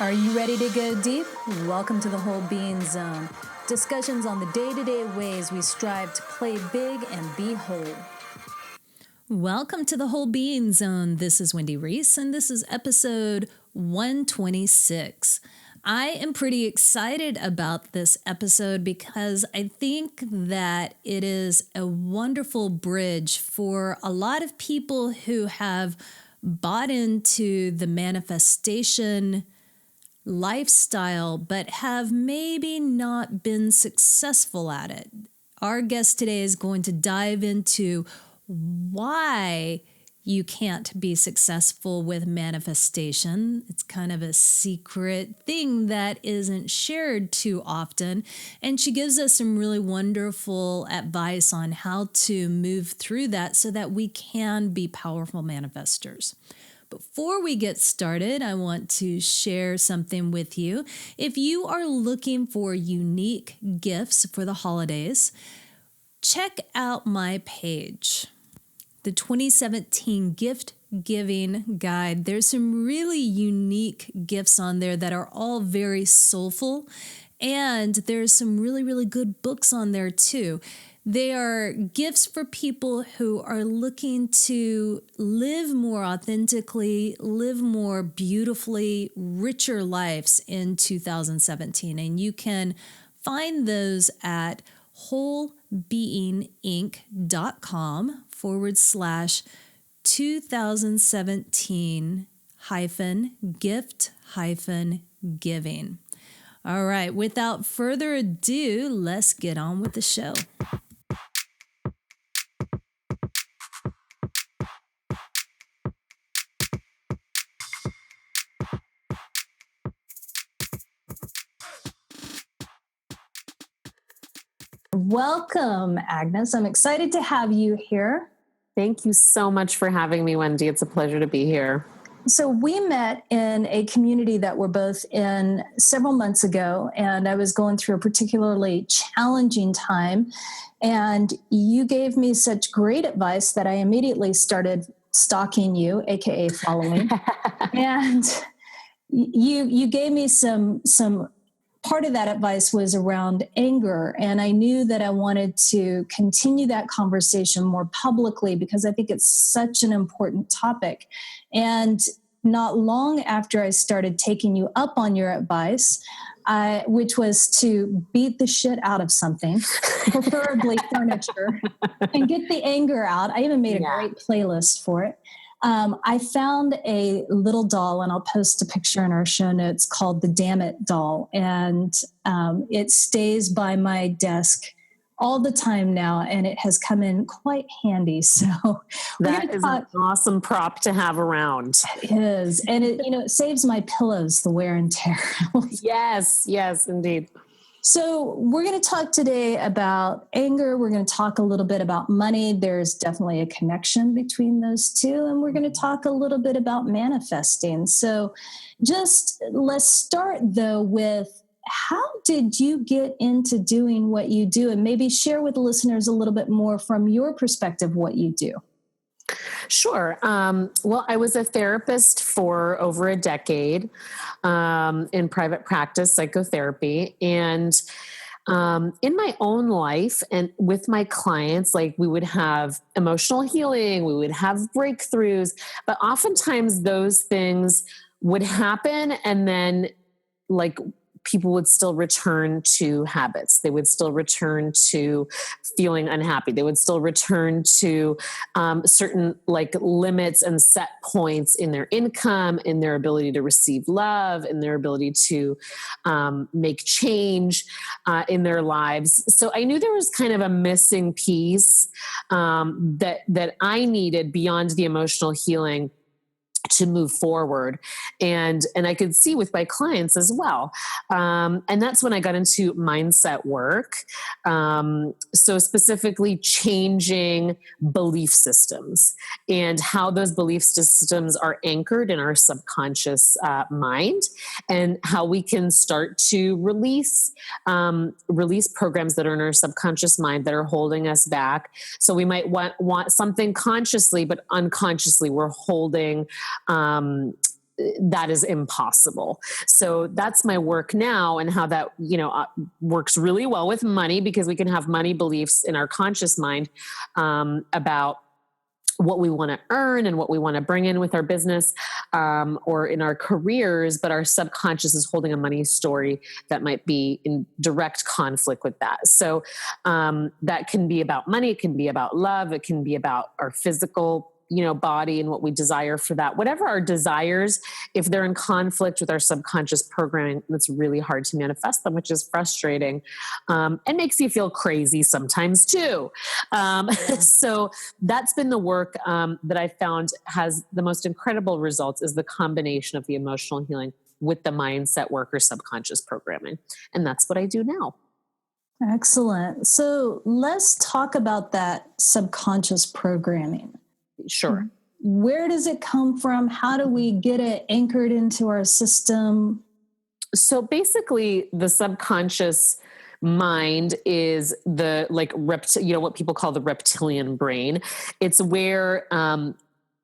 Are you ready to go deep? Welcome to the Whole Being Zone. Discussions on the day-to-day ways we strive to play big and be whole. Welcome to the Whole Being Zone. This is Wendy Reese, and this is episode 126. I am pretty excited about this episode because I think that it is a wonderful bridge for a lot of people who have bought into the manifestation lifestyle, but have maybe not been successful at it. Our guest today is going to dive into why you can't be successful with manifestation. It's kind of a secret thing that isn't shared too often. And she gives us some really wonderful advice on how to move through that so that we can be powerful manifestors. Before we get started, I want to share something with you. If you are looking for unique gifts for the holidays, check out my page, the 2017 Gift Giving Guide. There's some really unique gifts on there that are all very soulful, and there's some really, really good books on there too. They are gifts for people who are looking to live more authentically, live more beautifully, richer lives in 2017. And you can find those at wholebeing.com/2017-gift-giving. All right, without further ado, let's get on with the show. Welcome, Agnes. I'm excited to have you here. Thank you so much for having me, Wendy. It's a pleasure to be here. So we met in a community that we're both in several months ago, and I was going through a particularly challenging time, and you gave me such great advice that I immediately started stalking you, aka following. And you gave me some part of that advice was around anger. And I knew that I wanted to continue that conversation more publicly because I think it's such an important topic. And not long after I started taking you up on your advice, which was to beat the shit out of something, preferably furniture, and get the anger out. I even made a great playlist for it. I found a little doll, and I'll post a picture in our show notes, called the Damn It doll. And it stays by my desk all the time now, and it has come in quite handy. So that is an awesome prop to have around. It is. And it saves my pillows, the wear and tear. Yes, indeed. So we're going to talk today about anger. We're going to talk a little bit about money. There's definitely a connection between those two. And we're going to talk a little bit about manifesting. So just let's start, though, with how did you get into doing what you do? And maybe share with the listeners a little bit more from your perspective what you do. Sure. Well, I was a therapist for over a decade in private practice, psychotherapy. And in my own life and with my clients, like we would have emotional healing, we would have breakthroughs, but oftentimes those things would happen and then like people would still return to habits. They would still return to feeling unhappy. They would still return to certain like limits and set points in their income, in their ability to receive love, in their ability to make change in their lives. So I knew there was kind of a missing piece that I needed beyond the emotional healing to move forward. And I could see with my clients as well. And that's when I got into mindset work. So specifically changing belief systems and how those belief systems are anchored in our subconscious mind, and how we can start to release programs that are in our subconscious mind that are holding us back. So we might want something consciously, but unconsciously we're holding that is impossible. So that's my work now, and how that, works really well with money, because we can have money beliefs in our conscious mind about what we want to earn and what we want to bring in with our business or in our careers, but our subconscious is holding a money story that might be in direct conflict with that. So that can be about money. It can be about love. It can be about our physical body and what we desire for that. Whatever our desires, if they're in conflict with our subconscious programming, it's really hard to manifest them, which is frustrating and makes you feel crazy sometimes too. So that's been the work that I found has the most incredible results, is the combination of the emotional healing with the mindset work or subconscious programming. And that's what I do now. Excellent. So let's talk about that subconscious programming. Sure. Where does it come from? How do we get it anchored into our system? So basically, the subconscious mind is the what people call the reptilian brain. It's where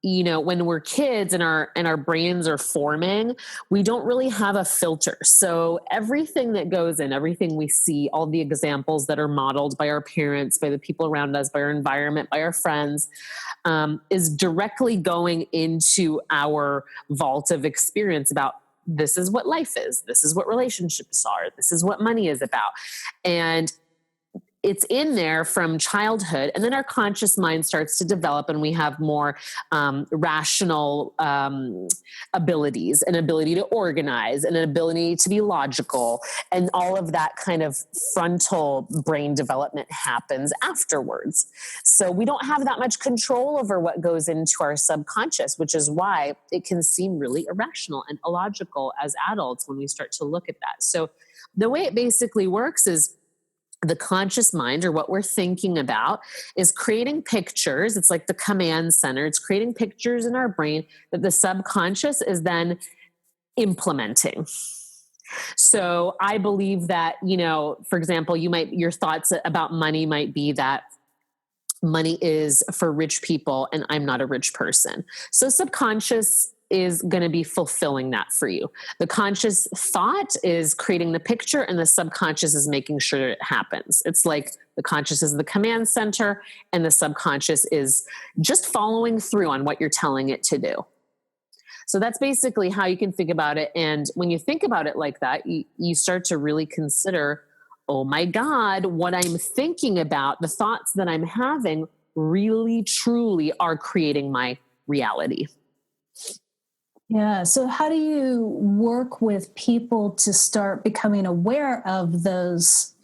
when we're kids and our brains are forming, we don't really have a filter. So everything that goes in, everything we see, all the examples that are modeled by our parents, by the people around us, by our environment, by our friends, is directly going into our vault of experience about this is what life is. This is what relationships are. This is what money is about. And it's in there from childhood, and then our conscious mind starts to develop, and we have more rational abilities, an ability to organize, and an ability to be logical, and all of that kind of frontal brain development happens afterwards. So we don't have that much control over what goes into our subconscious, which is why it can seem really irrational and illogical as adults when we start to look at that. So the way it basically works is, the conscious mind, or what we're thinking about, is creating pictures. It's like the command center. It's creating pictures in our brain that the subconscious is then implementing. So I believe that, for example, your thoughts about money might be that money is for rich people and I'm not a rich person. So subconscious is going to be fulfilling that for you. The conscious thought is creating the picture, and the subconscious is making sure it happens. It's like the conscious is the command center, and the subconscious is just following through on what you're telling it to do. So that's basically how you can think about it. And when you think about it like that, you start to really consider, oh my God, what I'm thinking about, the thoughts that I'm having really, truly are creating my reality. Yeah. So how do you work with people to start becoming aware of those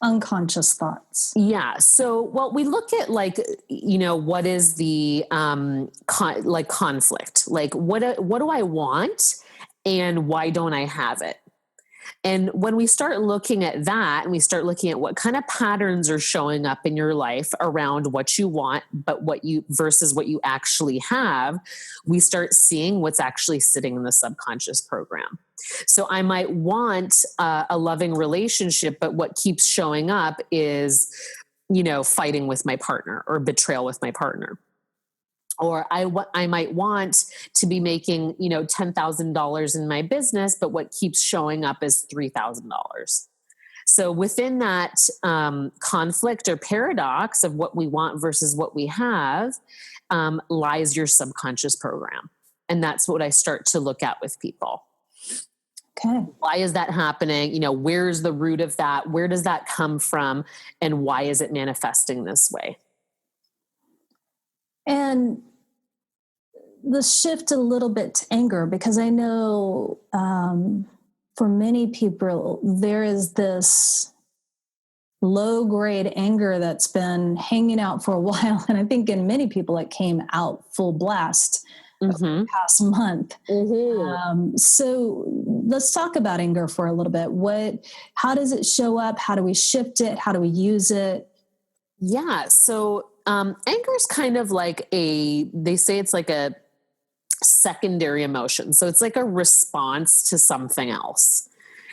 unconscious thoughts? Yeah. So, we look at what is the conflict? Like, what do I want, and why don't I have it? And when we start looking at that, and we start looking at what kind of patterns are showing up in your life around what you want, but versus what you actually have, we start seeing what's actually sitting in the subconscious program. So I might want a loving relationship, but what keeps showing up is, fighting with my partner, or betrayal with my partner. Or I might want to be making, $10,000 in my business, but what keeps showing up is $3,000. So within that conflict or paradox of what we want versus what we have lies your subconscious program. And that's what I start to look at with people. Okay. Why is that happening? Where's the root of that? Where does that come from? And why is it manifesting this way? And the shift a little bit to anger, because I know for many people, there is this low grade anger that's been hanging out for a while. And I think in many people, it came out full blast over the past month. So let's talk about anger for a little bit. How does it show up? How do we shift it? How do we use it? Yeah. So anger is kind of like they say it's like a secondary emotion. So it's like a response to something else.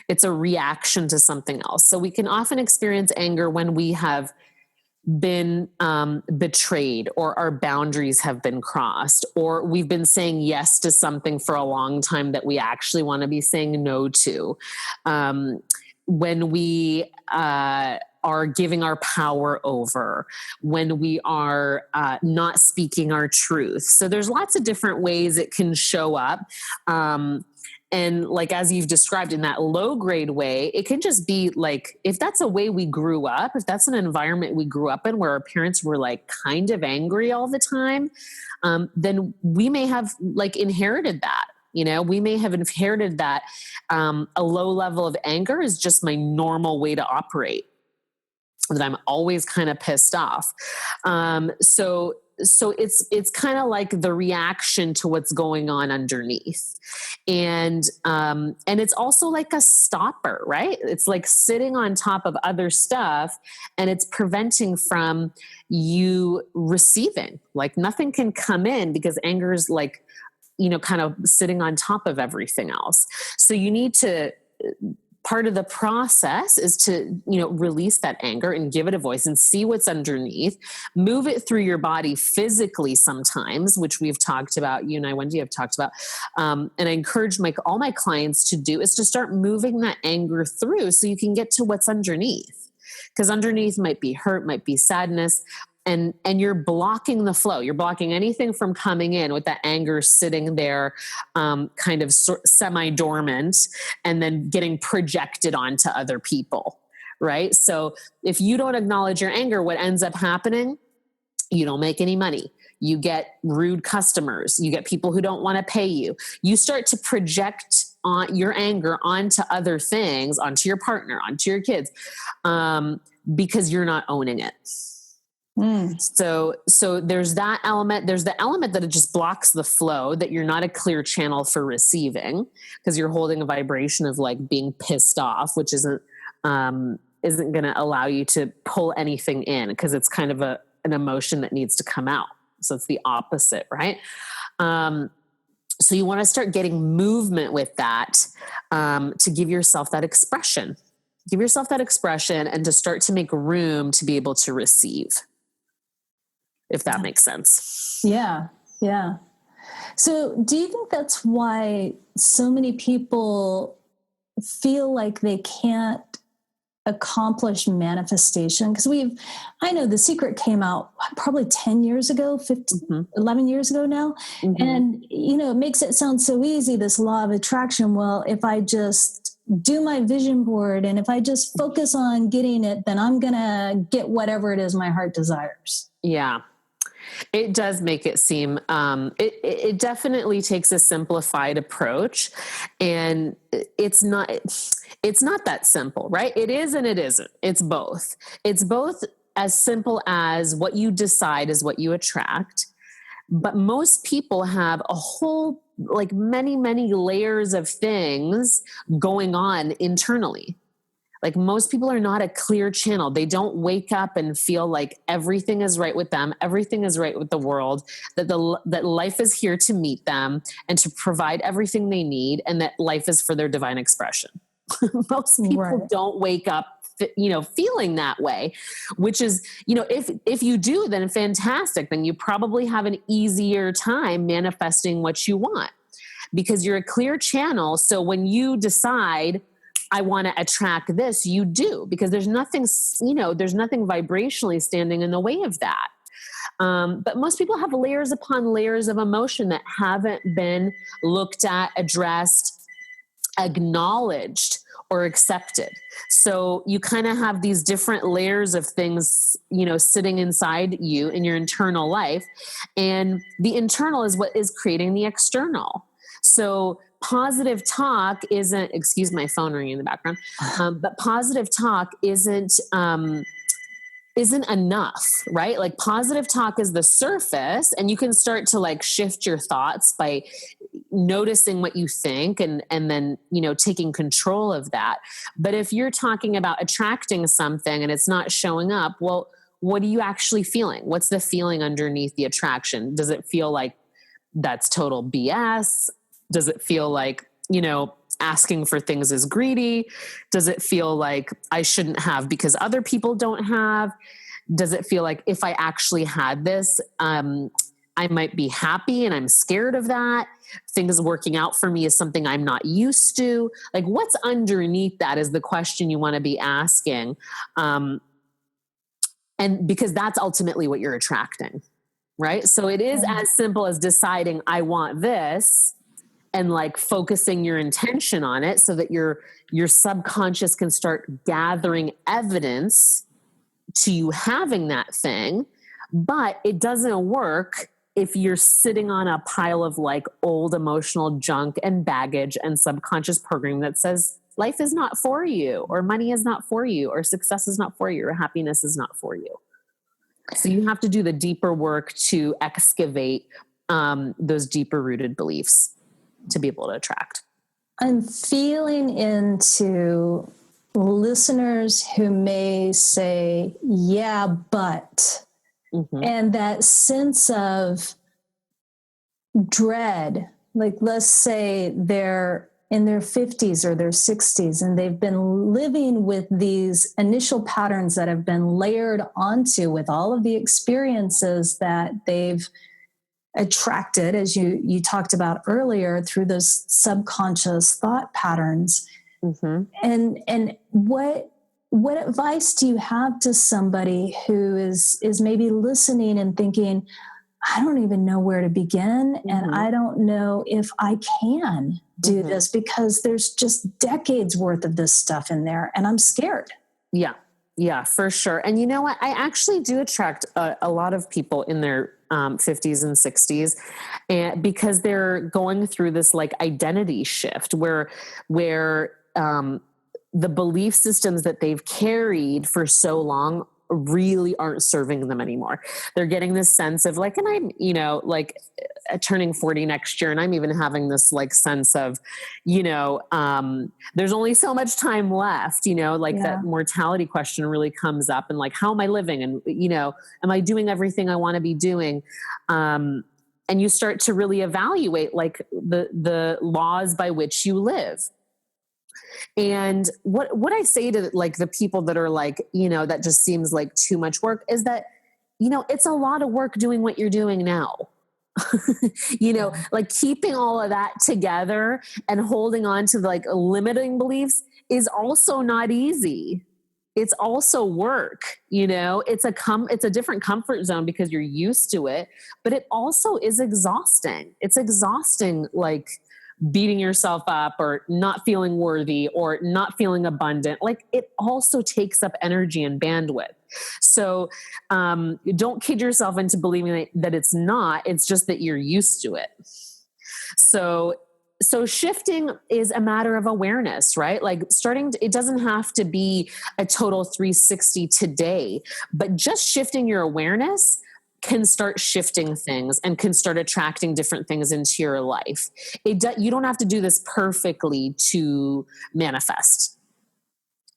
It's a reaction to something else. So we can often experience anger when we have been betrayed, or our boundaries have been crossed, or we've been saying yes to something for a long time that we actually want to be saying no to. When we are giving our power over, when we are not speaking our truth. So there's lots of different ways it can show up. And like, as you've described in that low grade way, it can just be like, if that's a way we grew up, if that's an environment we grew up in where our parents were like kind of angry all the time, then we may have like inherited that. We may have inherited that a low level of anger is just my normal way to operate, that I'm always kind of pissed off. So it's kind of like the reaction to what's going on underneath. And it's also like a stopper, right? It's like sitting on top of other stuff, and it's preventing from you receiving. Like nothing can come in because anger is like, kind of sitting on top of everything else. So you need to, part of the process is to, release that anger and give it a voice and see what's underneath, move it through your body physically sometimes, which we've talked about, you and I, Wendy, have talked about. And I encourage all my clients to do is to start moving that anger through so you can get to what's underneath. Because underneath might be hurt, might be sadness, and you're blocking the flow. You're blocking anything from coming in with that anger sitting there, kind of semi-dormant, and then getting projected onto other people, right? So if you don't acknowledge your anger, what ends up happening? You don't make any money. You get rude customers. You get people who don't want to pay you. You start to project on your anger onto other things, onto your partner, onto your kids, because you're not owning it. So there's that element. There's the element that it just blocks the flow, that you're not a clear channel for receiving because you're holding a vibration of like being pissed off, which isn't going to allow you to pull anything in because it's kind of an emotion that needs to come out. So it's the opposite, right? So you want to start getting movement with that, to give yourself that expression. Give yourself that expression and to start to make room to be able to receive. If that makes sense. Yeah. Yeah. So do you think that's why so many people feel like they can't accomplish manifestation? Because I know The Secret came out probably 10 years ago, 11 years ago now. Mm-hmm. And, it makes it sound so easy, this law of attraction. Well, if I just do my vision board and if I just focus on getting it, then I'm going to get whatever it is my heart desires. Yeah. It does make it seem, it definitely takes a simplified approach, and it's not that simple, right? It is and it isn't. It's both. It's both as simple as what you decide is what you attract. But most people have a whole, like many, many layers of things going on internally. Like most people are not a clear channel. They don't wake up and feel like everything is right with them, everything is right with the world, that life is here to meet them and to provide everything they need, and that life is for their divine expression. Most people don't wake up, feeling that way, which is, if you do, then fantastic. Then you probably have an easier time manifesting what you want because you're a clear channel. So when you decide, I want to attract this, you do, because there's nothing vibrationally standing in the way of that. But most people have layers upon layers of emotion that haven't been looked at, addressed, acknowledged, or accepted. So you kind of have these different layers of things, sitting inside you in your internal life. And the internal is what is creating the external. So positive talk isn't, excuse my phone ringing in the background, but positive talk isn't enough, right? Like positive talk is the surface, and you can start to like shift your thoughts by noticing what you think and then, taking control of that. But if you're talking about attracting something and it's not showing up, well, what are you actually feeling? What's the feeling underneath the attraction? Does it feel like that's total BS? Does it feel like, asking for things is greedy? Does it feel like I shouldn't have because other people don't have? Does it feel like if I actually had this, I might be happy and I'm scared of that? Things working out for me is something I'm not used to. Like, what's underneath that is the question you want to be asking. And because that's ultimately what you're attracting, right? So it is as simple as deciding I want this and like focusing your intention on it so that your subconscious can start gathering evidence to you having that thing. But it doesn't work if you're sitting on a pile of like old emotional junk and baggage and subconscious programming that says life is not for you, or money is not for you, or success is not for you, or happiness is not for you. So you have to do the deeper work to excavate those deeper rooted beliefs to be able to attract. I'm feeling into listeners who may say, yeah, but, and that sense of dread, like let's say they're in their 50s or their 60s and they've been living with these initial patterns that have been layered onto with all of the experiences that they've attracted, as you talked about earlier, through those subconscious thought patterns. And what advice do you have to somebody who is maybe listening and thinking, I don't even know where to begin, and I don't know if I can do this because there's just decades worth of this stuff in there and I'm scared? Yeah, for sure. And you know what? I actually do attract a lot of people in their 50s and 60s, and because they're going through this like identity shift where the belief systems that they've carried for so long really aren't serving them anymore. They're getting this sense of like, and I'm, like turning 40 next year, and I'm even having this like sense of, there's only so much time left, that mortality question really comes up, and like, how am I living? And, am I doing everything I want to be doing? And you start to really evaluate like the laws by which you live. And what I say to like the people that are like, that just seems like too much work is that, it's a lot of work doing what you're doing now. Like keeping all of that together and holding on to like limiting beliefs is also not easy. It's also work, it's a different comfort zone because you're used to it, but it also is exhausting. It's exhausting, like beating yourself up or not feeling worthy or not feeling abundant. Like it also takes up energy and bandwidth. So don't kid yourself into believing that it's not. It's just that you're used to it. So shifting is a matter of awareness, right? Like it doesn't have to be a total 360 today, but just shifting your awareness can start shifting things and can start attracting different things into your life. You don't have to do this perfectly to manifest.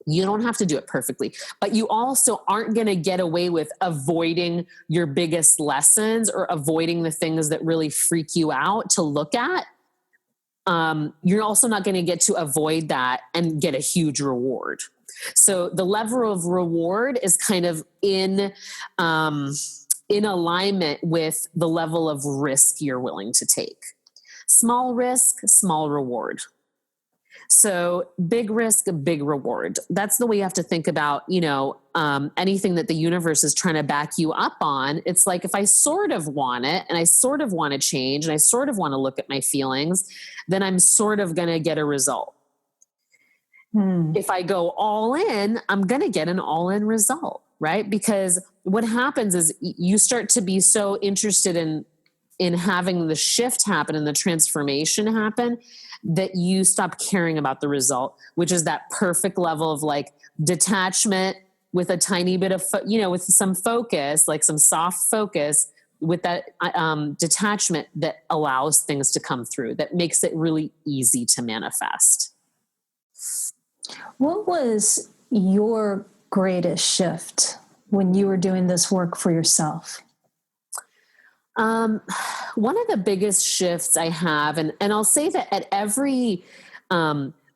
You don't have to do it perfectly, but you also aren't going to get away with avoiding your biggest lessons or avoiding the things that really freak you out to look at. You're also not going to get to avoid that and get a huge reward. So the level of reward is kind of in alignment with the level of risk you're willing to take. Small risk, small reward. So big risk, big reward. That's the way you have to think about, anything that the universe is trying to back you up on. It's like, if I sort of want it and I sort of want to change and I sort of want to look at my feelings, then I'm sort of going to get a result. If I go all in, I'm going to get an all in result, right? Because what happens is you start to be so interested in having the shift happen and the transformation happen that you stop caring about the result, which is that perfect level of like detachment with a tiny bit of, with some focus, like some soft focus, with that detachment that allows things to come through, that makes it really easy to manifest. What was your greatest shift when you were doing this work for yourself? One of the biggest shifts I have, and I'll say that at every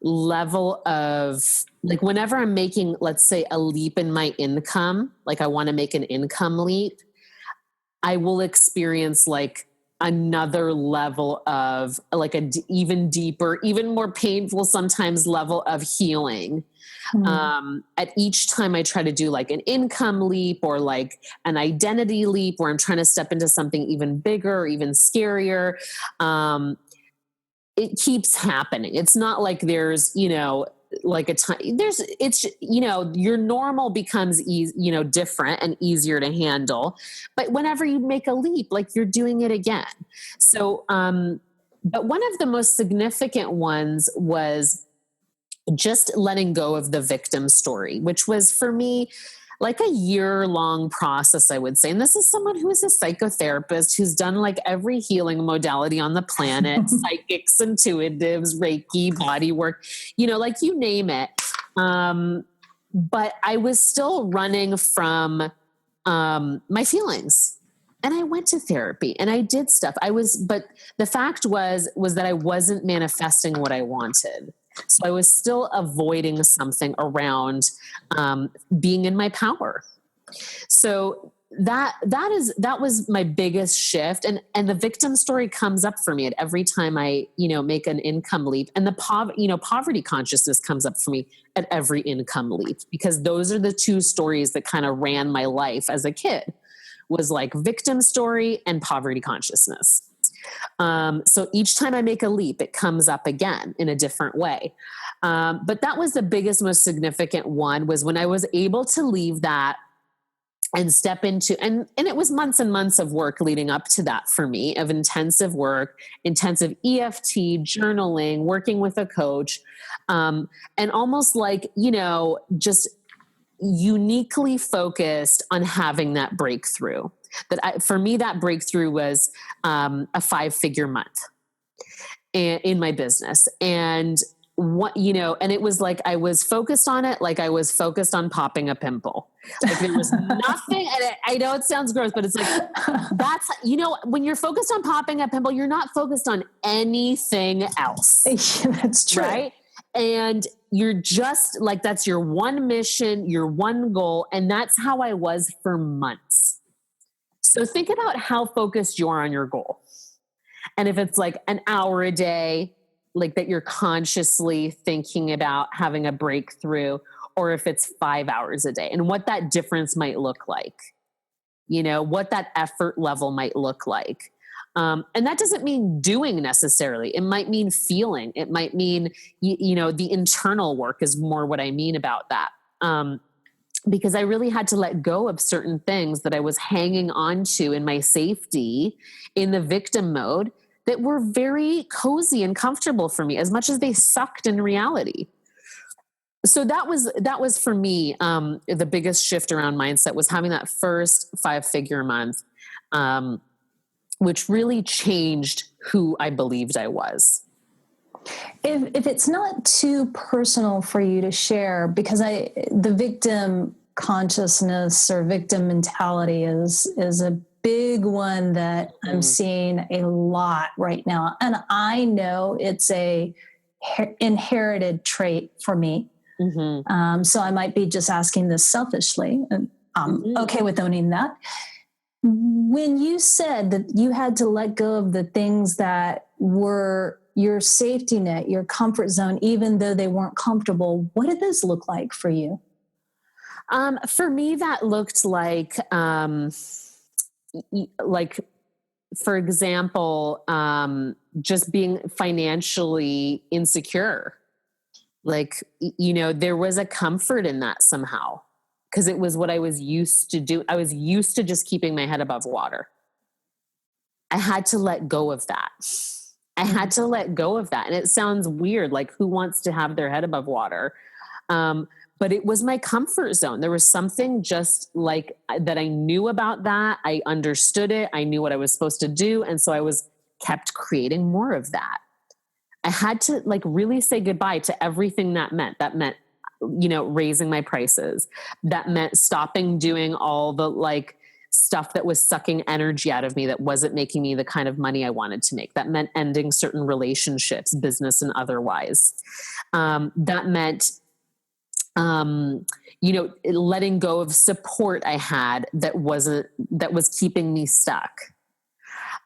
level of like, whenever I'm making, let's say, a leap in my income, like I want to make an income leap, I will experience like another level of like even deeper, even more painful sometimes level of healing. At each time I try to do like an income leap or like an identity leap where I'm trying to step into something even bigger or even scarier, it keeps happening. It's not like there's, like a time it's, your normal becomes different and easier to handle. But whenever you make a leap, like you're doing it again. So, but one of the most significant ones was just letting go of the victim story, which was for me like a year-long process, I would say. And this is someone who is a psychotherapist who's done like every healing modality on the planet, psychics, intuitives, Reiki, body work, like you name it. But I was still running from my feelings. And I went to therapy and I did stuff. But the fact was that I wasn't manifesting what I wanted. So I was still avoiding something around being in my power. So that was my biggest shift. And the victim story comes up for me at every time I, make an income leap. And the poverty consciousness comes up for me at every income leap, because those are the two stories that kind of ran my life as a kid, was like victim story and poverty consciousness. So each time I make a leap, it comes up again in a different way. But that was the biggest, most significant one, was when I was able to leave that and step into, and it was months and months of work leading up to that for me, of intensive work, intensive EFT, journaling, working with a coach, and almost like, just uniquely focused on having that breakthrough. For me, that breakthrough was a 5-figure month in my business. And and it was like I was focused on it, like I was focused on popping a pimple. Like there was nothing, and I know it sounds gross, but it's like, that's, when you're focused on popping a pimple, you're not focused on anything else. Yeah, that's true. Right? And you're just like, that's your one mission, your one goal. And that's how I was for months. So think about how focused you are on your goal. And if it's like an hour a day, like that you're consciously thinking about having a breakthrough, or if it's 5 hours a day, and what that difference might look like, what that effort level might look like. And that doesn't mean doing necessarily. It might mean feeling. It might mean, the internal work is more what I mean about that. Because I really had to let go of certain things that I was hanging on to in my safety, in the victim mode, that were very cozy and comfortable for me, as much as they sucked in reality. So that was for me, the biggest shift around mindset was having that first 5-figure month, which really changed who I believed I was. If it's not too personal for you to share, because the victim consciousness or victim mentality is a big one that I'm seeing a lot right now. And I know it's a inherited trait for me. Mm-hmm. So I might be just asking this selfishly, and I'm okay with owning that. When you said that you had to let go of the things that were your safety net, your comfort zone, even though they weren't comfortable, what did those look like for you? For me, that looked like, for example, just being financially insecure. Like, there was a comfort in that somehow, because it was what I was used to do. I was used to just keeping my head above water. I had to let go of that. And it sounds weird. Like, who wants to have their head above water? But it was my comfort zone. There was something just like that I knew about that. I understood it. I knew what I was supposed to do. And so I kept creating more of that. I had to really say goodbye to everything that meant. That meant, raising my prices. That meant stopping doing all the stuff that was sucking energy out of me, that wasn't making me the kind of money I wanted to make. That meant ending certain relationships, business and otherwise. That meant, letting go of support I had that was keeping me stuck.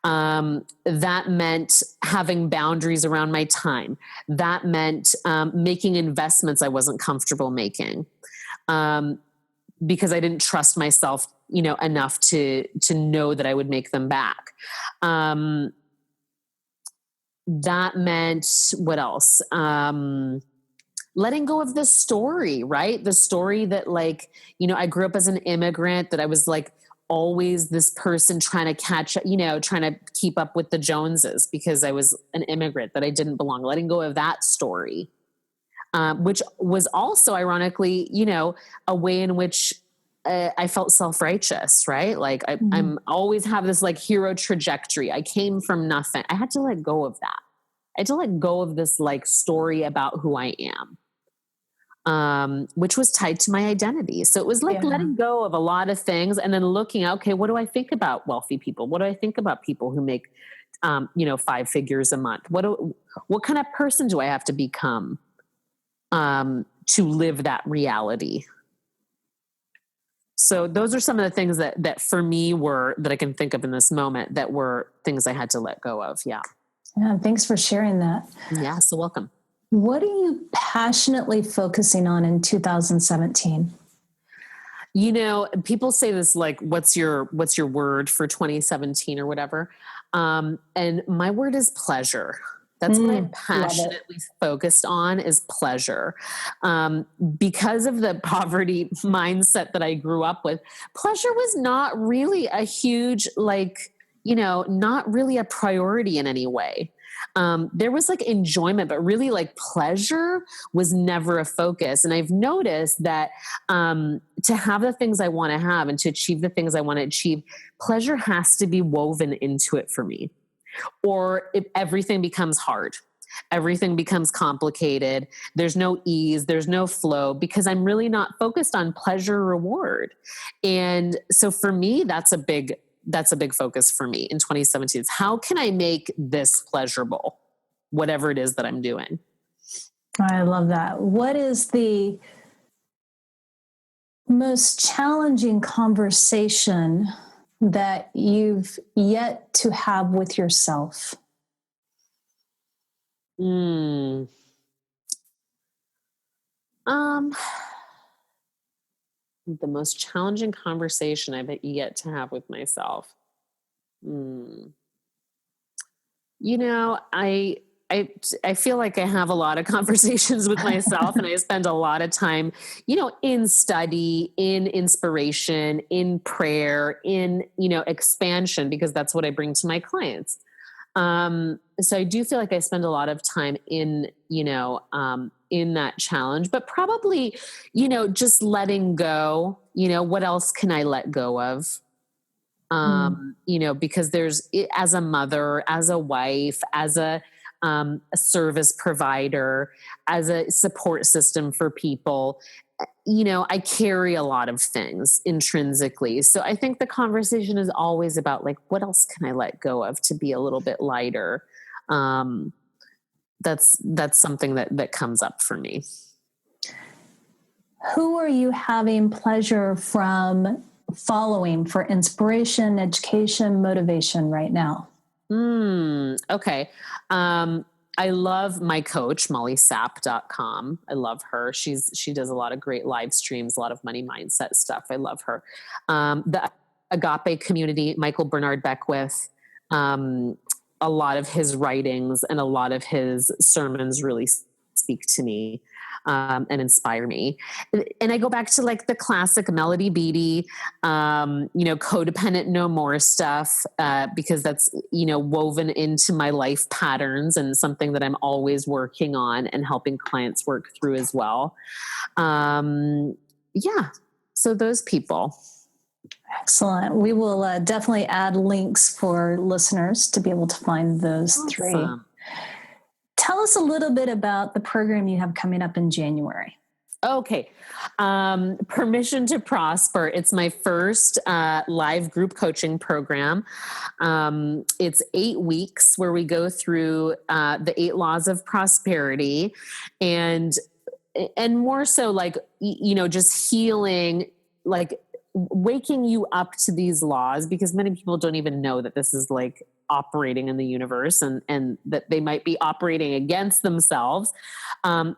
That meant having boundaries around my time. That meant making investments I wasn't comfortable making, because I didn't trust myself, enough to know that I would make them back. That meant, what else? Letting go of the story, right? The story that I grew up as an immigrant, that I was always this person trying to catch, trying to keep up with the Joneses because I was an immigrant, that I didn't belong. Letting go of that story, which was also ironically, a way in which I felt self-righteous, right? I'm always have this hero trajectory. I came from nothing. I had to let go of that. I had to let go of this story about who I am. Which was tied to my identity. So it was letting go of a lot of things and then looking at, okay, what do I think about wealthy people? What do I think about people who make, 5 figures a month? What kind of person do I have to become, to live that reality? So those are some of the things that for me that I can think of in this moment, that were things I had to let go of. Yeah. Yeah. Thanks for sharing that. Yeah. So welcome. What are you passionately focusing on in 2017? People say this, what's your word for 2017 or whatever? And my word is pleasure. That's what I'm passionately focused on, is pleasure. Because of the poverty mindset that I grew up with, pleasure was not really a huge, not really a priority in any way. There was enjoyment, but really pleasure was never a focus. And I've noticed that to have the things I want to have and to achieve the things I want to achieve, pleasure has to be woven into it for me. Or if everything becomes hard, everything becomes complicated, there's no ease, there's no flow, because I'm really not focused on pleasure reward. And so for me, that's a big focus for me in 2017. Is how can I make this pleasurable, whatever it is that I'm doing? I love that. What is the most challenging conversation that you've yet to have with yourself? The most challenging conversation I've yet to have with myself. I feel like I have a lot of conversations with myself, and I spend a lot of time, in study, in inspiration, in prayer, in, expansion, because that's what I bring to my clients. So I do feel like I spend a lot of time in that challenge, but probably, just letting go, what else can I let go of? Because there's, as a mother, as a wife, as a service provider, as a support system for people, I carry a lot of things intrinsically. So I think the conversation is always about what else can I let go of to be a little bit lighter? That's something that comes up for me. Who are you having pleasure from following for inspiration, education, motivation right now? Okay. I love my coach, mollysap.com. I love her. she does a lot of great live streams, a lot of money mindset stuff. I love her. The Agape community, Michael Bernard Beckwith, a lot of his writings and a lot of his sermons really speak to me. And inspire me. And I go back to the classic Melody Beattie, codependent no more stuff, because that's, woven into my life patterns and something that I'm always working on and helping clients work through as well. So those people. Excellent. We will definitely add links for listeners to be able to find those three. Tell us a little bit about the program you have coming up in January. Okay. Permission to Prosper. It's my first live group coaching program. It's 8 weeks where we go through the 8 laws of prosperity, and more so like, just healing, like waking you up to these laws, because many people don't even know that this is like operating in the universe, and that they might be operating against themselves.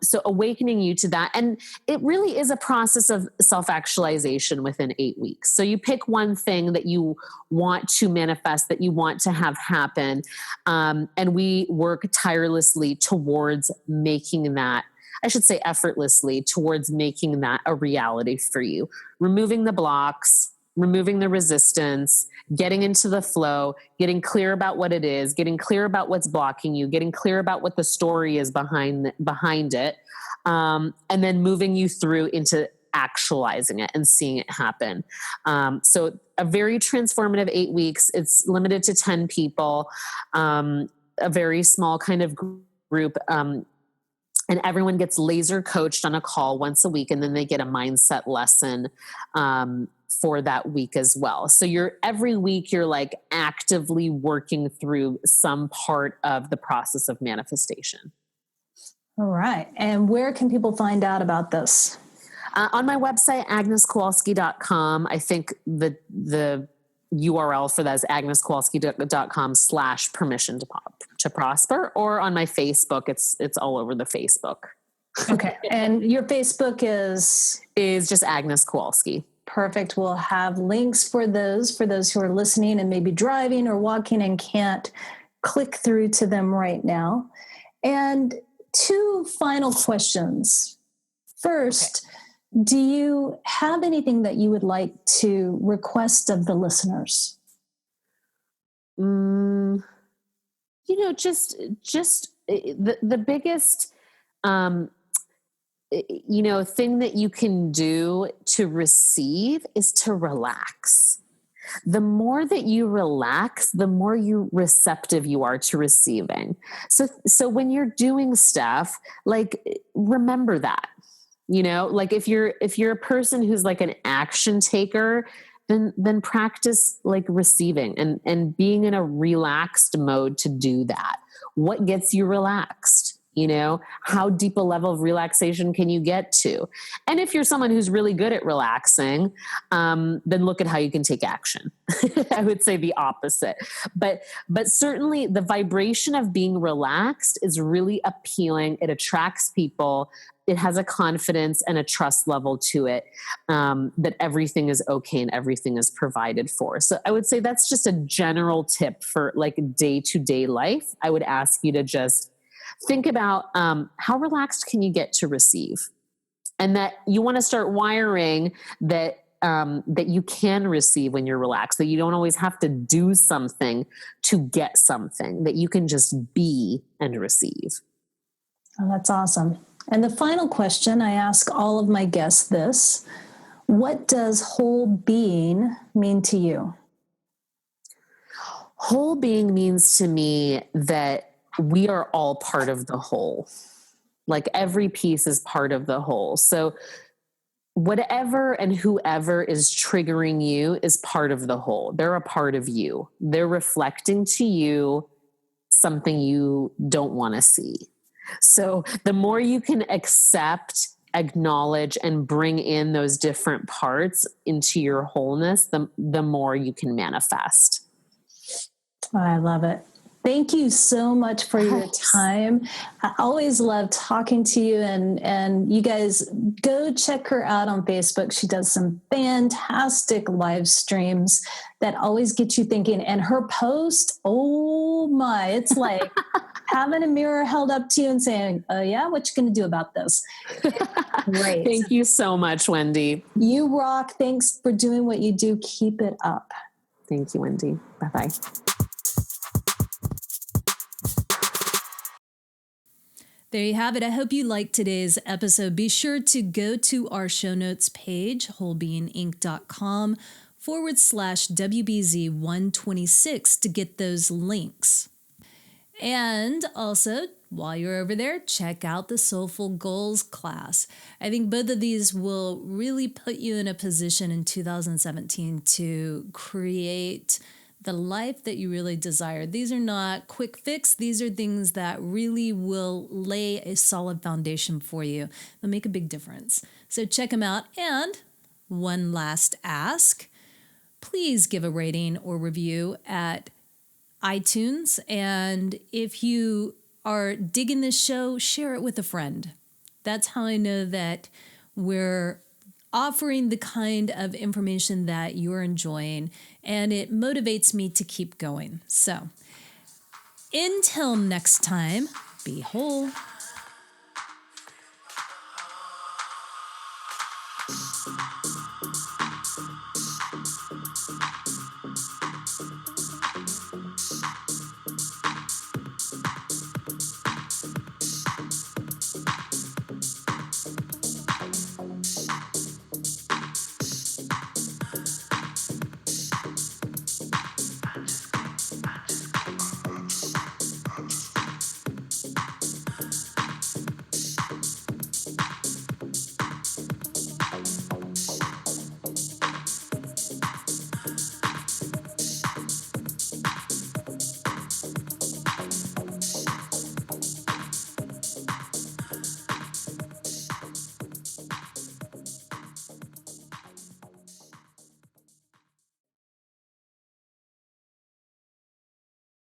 So awakening you to that. And it really is a process of self-actualization within 8 weeks. So you pick one thing that you want to manifest, that you want to have happen. And we work tirelessly towards making that, I should say effortlessly, towards making that a reality for you, removing the blocks, removing the resistance, getting into the flow, getting clear about what it is, getting clear about what's blocking you, getting clear about what the story is behind it, and then moving you through into actualizing it and seeing it happen. So a very transformative 8 weeks. It's limited to 10 people, a very small kind of group. And everyone gets laser coached on a call once a week, and then they get a mindset lesson for that week as well. So every week you're like actively working through some part of the process of manifestation. All right. And where can people find out about this? On my website, agneskowalski.com. I think the URL for that is agneskowalski.com/permission to prosper, or on my Facebook. It's all over the Facebook. Okay. And your Facebook is just Agnes Kowalski. Perfect. We'll have links for those who are listening and maybe driving or walking and can't click through to them right now. And 2 final questions. First, do you have anything that you would like to request of the listeners? Just the biggest, thing that you can do to receive is to relax. The more that you relax, the more receptive you are to receiving. So when you're doing stuff, like, remember that, like if you're a person who's like an action taker, then practice like receiving and being in a relaxed mode to do that. What gets you relaxed? How deep a level of relaxation can you get to? And if you're someone who's really good at relaxing, then look at how you can take action. I would say the opposite. But certainly the vibration of being relaxed is really appealing. It attracts people. It has a confidence and a trust level to it, that everything is okay and everything is provided for. So I would say that's just a general tip for like day-to-day life. I would ask you to just think about how relaxed can you get to receive, and that you want to start wiring that you can receive when you're relaxed, that you don't always have to do something to get something, that you can just be and receive. Oh, that's awesome. And the final question, I ask all of my guests this: what does whole being mean to you? Whole being means to me that we are all part of the whole. Like every piece is part of the whole. So whatever and whoever is triggering you is part of the whole. They're a part of you. They're reflecting to you something you don't want to see. So the more you can accept, acknowledge, and bring in those different parts into your wholeness, the more you can manifest. I love it. Thank you so much for your time. I always love talking to you, and you guys go check her out on Facebook. She does some fantastic live streams that always get you thinking. And her post, oh my, it's like having a mirror held up to you and saying, oh yeah, what you going to do about this? Great. Thank you so much, Wendy. You rock. Thanks for doing what you do. Keep it up. Thank you, Wendy. Bye-bye. There you have it. I hope you liked today's episode. Be sure to go to our show notes page, wholebeinginc.com/WBZ126 to get those links. And also while you're over there, check out the Soulful Goals class. I think both of these will really put you in a position in 2017 to create the life that you really desire. These are not quick fix. These are things that really will lay a solid foundation for you. They'll make a big difference. So check them out. And one last ask, please give a rating or review at iTunes. And if you are digging this show, share it with a friend. That's how I know that we're offering the kind of information that you're enjoying, and it motivates me to keep going. So until next time, be whole.